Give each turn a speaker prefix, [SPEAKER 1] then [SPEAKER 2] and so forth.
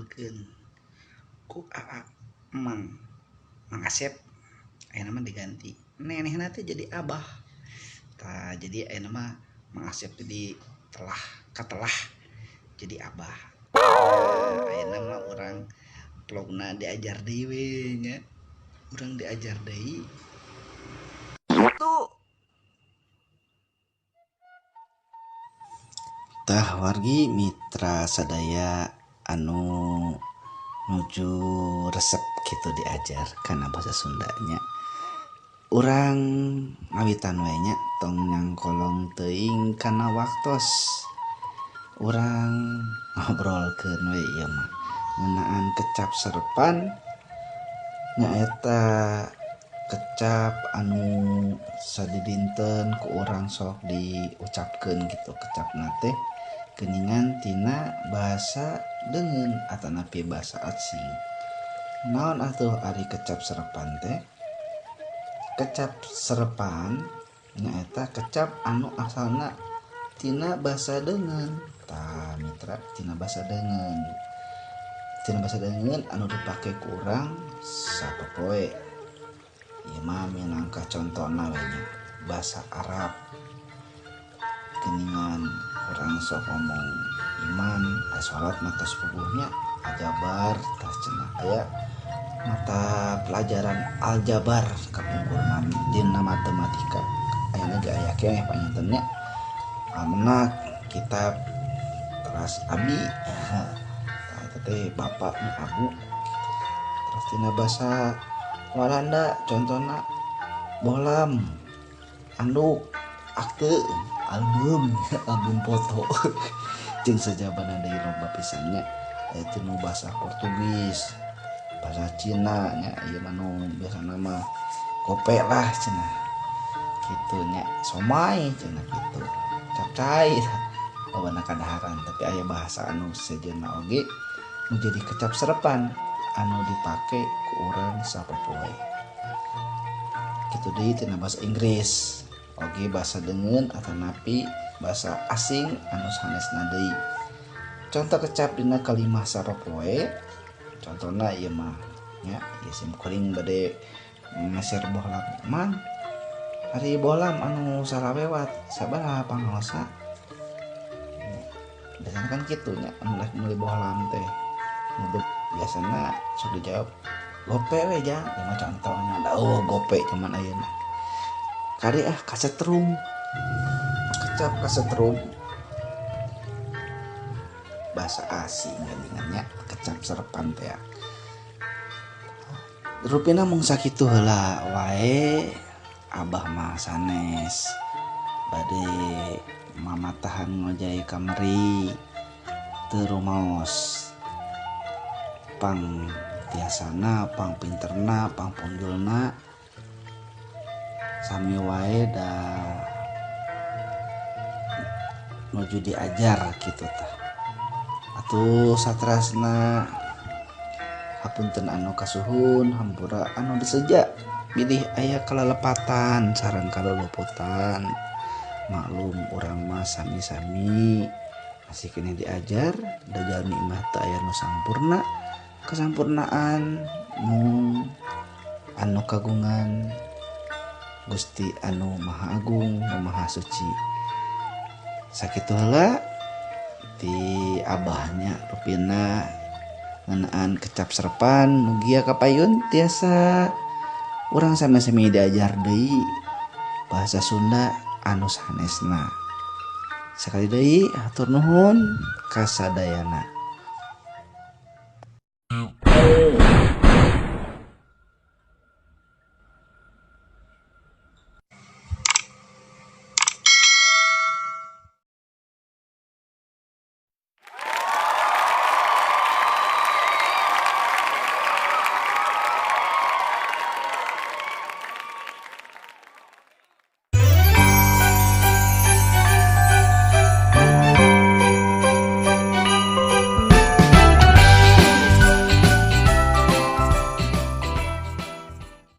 [SPEAKER 1] ngobrolkeun ku aa mang Asep aya nama diganti nenehna teh jadi abah jadi aya nama mang Asep jadi katelah jadi abah aya nama orang vlogna diajar deui we nya urang diajar deui tuh tah wargi mitra sadaya anu nuju resep gitu diajar karena bahasa Sundanya urang ngawitan we nya tong nyangkolong teuing kana waktos urang ngobrolkeun we ieu mah ngeunaan kecap serepan nyaeta kecap anu sadidinten ku urang sok diucapkeun gitu kecapna teh geuningan tina bahasa deungeun atanapi bahasa asing. Naon atuh ari kecap serepan teh? Kecap serepan nyaeta kecap anu asalna tina bahasa deungeun. Tah mitra tina bahasa deungeun. Tina bahasa deungeun anu dipake ku urang sapopoe. Ieu mah minangka contona we nya bahasa Arab. Geuningan urang sok ngomong iman salat mata sepupuhnya aljabar tah cenah aya mata pelajaran aljabar kapungkur dina matematika aya ge aya ke panyantennya almenak kitab teras abi tah eta teh bapaknya abu terus dina bahasa Walanda contohna bohlam anduk akte album foto jeung sajabana deui loba pisannya aya nu bahasa Portugis bahasa Cina nya ieu mah nu biasana mah gope lah cenah kitu nya somai cenah kitu capcay lobana kadaharan tapi aya bahasa anu sejeuna oge nu jadi kecap serepan anu dipake ku urang sapopoe kitu deui tina bahasa Inggris oge bahasa deungeun atanapi bahasa asing anu sanesna deui contoh kecap dina kalimah sapopoe contohna ieu mah nya ieu sim kuring bade meser bohlam man ari bohlam anu salawewat sabaraha pangaosa biasana kan kitu nya anu rek meuli bohlam teh biasana sok dijawab gope we jang ieu mah contohna da gope cuman ayeuna kari kasetrum kecap kasetrum bahasa asing geuningannya kecap serepan teh rupina mung sakitu heula wae abah mah sanes bade mamatahan ngojay kamari teu rumaos pang tiasana pang pinterna pang punjulna sami wae da nuju diajar kitu tah atuh saterasna hapunten anu kasuhun hampura anu diseja milih aya kalelepatan sareng kaluluputan maklum urang mah sami-sami masih kene diajar da jalmi mah teu aya nu sampurna kesampurnaan mung anu kagungan Gusti anu Maha Agung nu Maha Suci sakitu heula ti abahnya rupina ngeunaan kecap serepan mugia kapayun tiasa urang sami-sami diajar deui bahasa Sunda anu sanesna sakali deui hatur nuhun kasadayana.